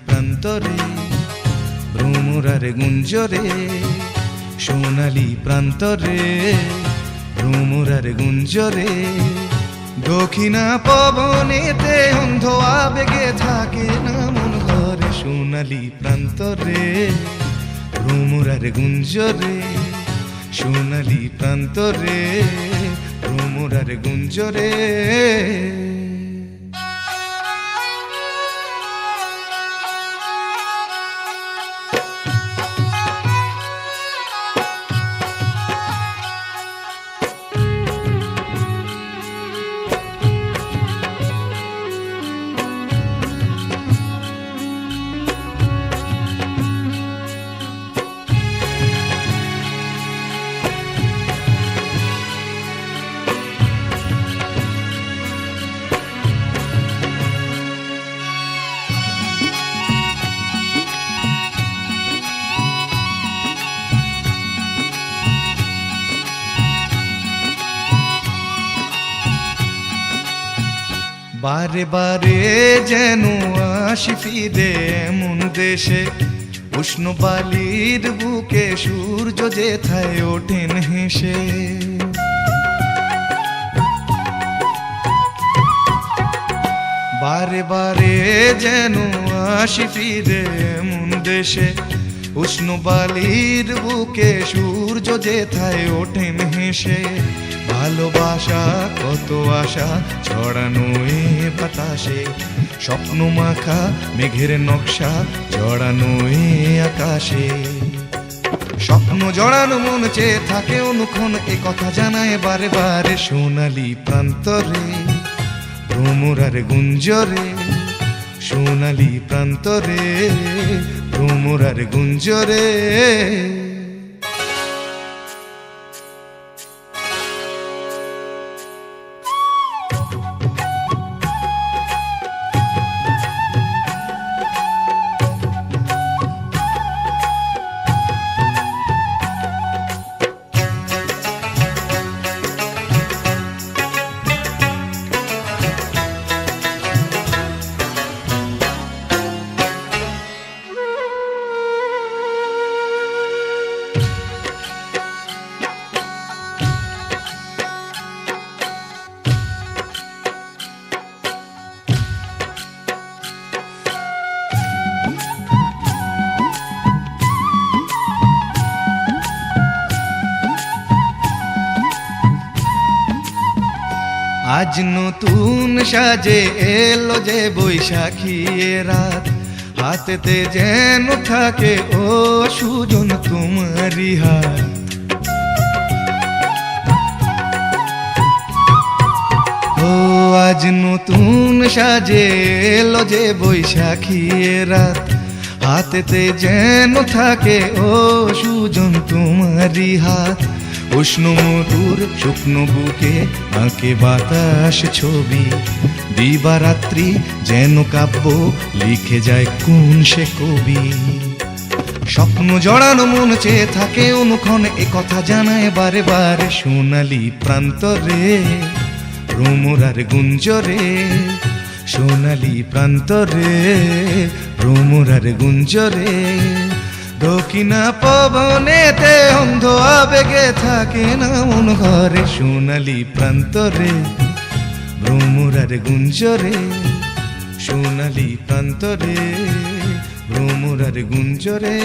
প্রান্তরে ভ্রমরার গুঞ্জরে, সোনালি প্রান্তরে ভ্রমরার গুঞ্জরে। দক্ষিণা পবনেতে অন্ধ আবেগে থাকে না মন ঘরে, সোনালি প্রান্তরে ভ্রমরার গুঞ্জরে, সোনালি প্রান্তরে ভ্রমরার গুঞ্জরে। বারে বারে যেন আসি ফিরে এমন দেশে, উষ্ণ বালির বুকে সূর্য যেথায় ওঠেন হেসে। বারে বারে যেন আসি ফিরে এমন দেশে, উষ্ণ বালির বুকে সূর্য যেথায় ওঠেন হেসে। ভালোবাসা কত আশা ছড়ানো এ বাতাসে, স্বপ্ন মাখা মেঘের নকশা জড়ানো এ আকাশে। স্বপ্ন জড়ানো মন চেয়ে থাকে অনুক্ষণ, এ কথা জানায় বারে বারে সোনালি প্রান্তরে ভ্রমরার গুঞ্জরে, সোনালি প্রান্তরে ভ্রমরার গুঞ্জরে। আজ নতুন সাজে এলো যে বৈশাখী রাত, হাতেতে যেন থাকে ও সুজন তোমারি হাত। ও আজ নতুন সাজে এলো যে বৈশাখী রাত, হাতেতে যেন থাকে ও সুজন তোমারি হাত। উষ্ণ মধুর শুকনো বুকে আঁকে বাতাস ছবি, দিবারাত্রি যেন কাব্য লিখে যায় কোন সে কবি। স্বপ্ন জড়ানো মন চেয়ে থাকে অনুক্ষণ, এ কথা জানায় বারে বারে সোনালি প্রান্তরে ভ্রমরার গুঞ্জরে, সোনালি প্রান্তরে ভ্রমরার গুঞ্জরে। দক্ষিণা পবনেতে অন্ধ আবেগে থাকে না মন ঘরে, সোনালি প্রান্তরে ভ্রমরার গুঞ্জরে, সোনালি প্রান্তরে ভ্রমরার গুঞ্জরে।